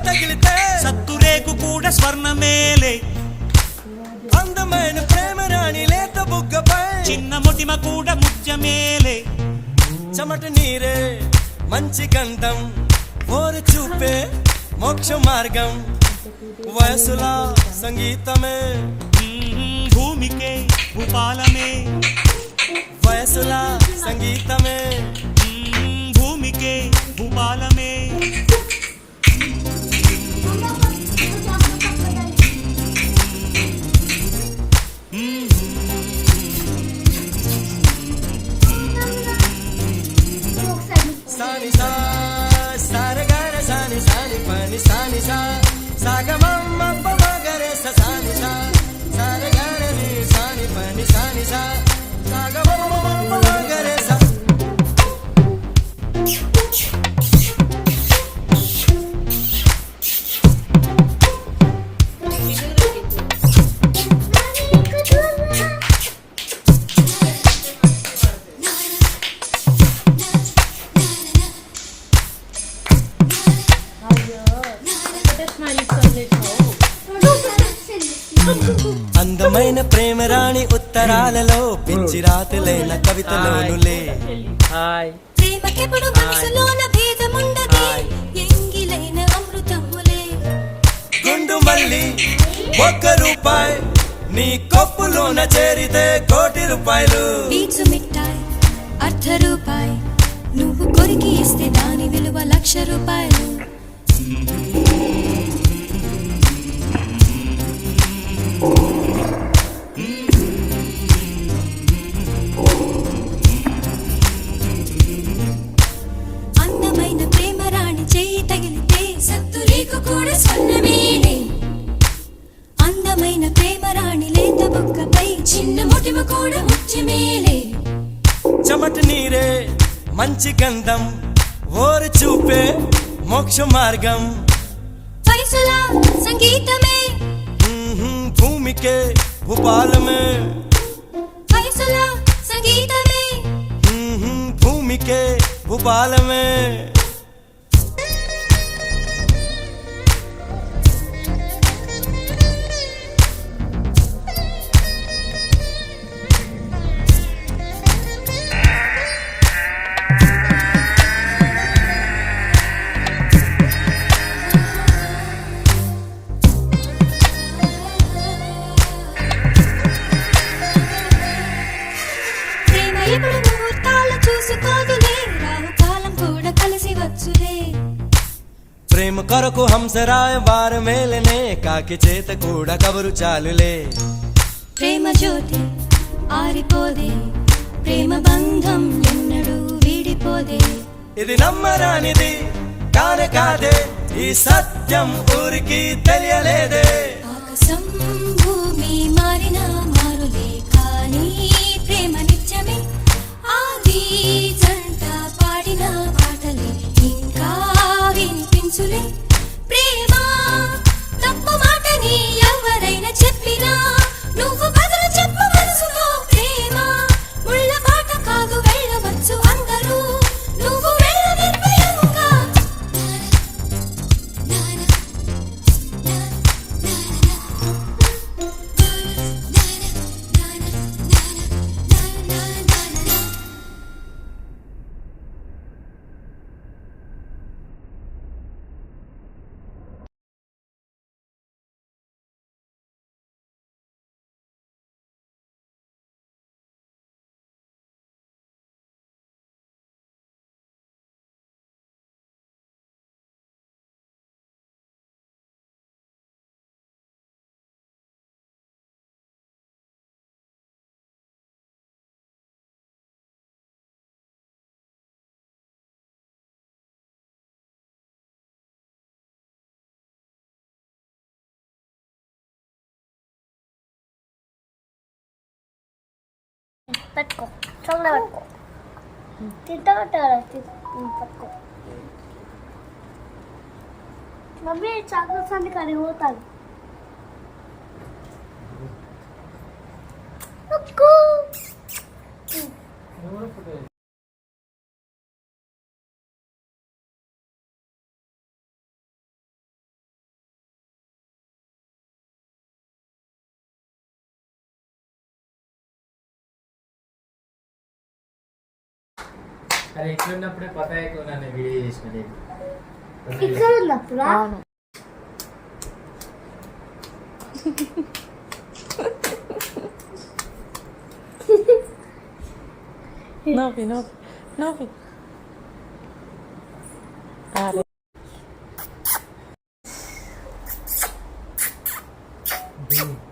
తగిలితే సత్తురేకు కూడా స్వర్ణమేలే. అందమైన ప్రేమ రాణి లేత బుగ్గపై చిన్న మొటిమ కూడా ముత్యమేలే. చెమట నీరే మంచి గంధం, ఓరు చూపే మోక్ష మార్గం, వయసులా సంగీతమే భూమికే భూపాలమే. వయసులా సంగీతమే భూమికే భూపాలమే. సాని సా సారగార సాని సాని పని సాని సా సాగమమ్మ పమగరే సాని సా సారగార ని సాని పని సాని సా సాగమమ్మ పమగరే సా. అందమైన ప్రేమ రాణి ఉత్తరాలలో పిచ్చి రాతులైన కవితలోనులే. ప్రేమకెప్పుడు మనసులోన భేదముండదే, ఎంగిలైన అమృతములే. గుండు మల్లి ₹1 నీ కొప్పులోన చేరితే ₹1,00,00,000. పీచు మిఠాయి ₹1 నువ్వు కొరికి ఇస్తే దాని విలువ ₹1,00,000. అందమైన ప్రేమ రాణి చెయ్యి తగిలితే సత్తురేకు కూడా స్వర్ణమేలే. అందమైన ప్రేమ రాణి లేత బుగ్గపై చిన్న మొటిమ కూడా ముత్యమేలే. చెమట నీరే మంచి గంధం, ఓరు చూపే మోక్ష మార్గం, వయసులా సంగీతమే భూమికే భూపాలమే. వయసులా సంగీతమే భూమికే భూపాలమే. ప్రేమ ఎప్పుడు ముహూర్తాలు చూసుకోదులే, రాహుకాలం కూడా కలిసి వచ్చులే. ప్రేమ కొరకు హంసరాయ వార మేలనే, కాకి చేత కూడా కబురు చాలులే. ప్రేమ జ్యోతి ఆరిపోదే, ప్రేమ బంధం ఎన్నడూ వీడిపోదే. ఇది నమ్మరానిది కానే కాదే, ఈ సత్యం ఊరికి తెలియలేదే. ఆకాశం భూమి మారినా మారులే, కానీ ప్రేమ నిత్యమే. ఆది జంట పాడిన పాటలే ఇంకా వినిపించులే. ప్రేమ తప్పు మాటని ఎవరైనా చెప్పినా నువ్వు బదులు చెప్పు మనసుతో. ప్రేమ ముళ్ళ బాట కాదు, వెళ్ళవచ్చు అందరూ, నువ్వు వెళ్ళ నిర్భయంగా. పట్టుకో చొంగ పట్టుకో తింటాడు పట్టుకో మమ్మీ చాక్లెట్స్ అన్ని కరిగిపోతాను అరే ఇట్లున్నప్పుడే పతాయకు నన్ను వీడియో చేసిన నేను ఇక్కడ ఉన్నప్పుడా అవును నవ్వి నవ్వి నవ్వి అరే Hmm.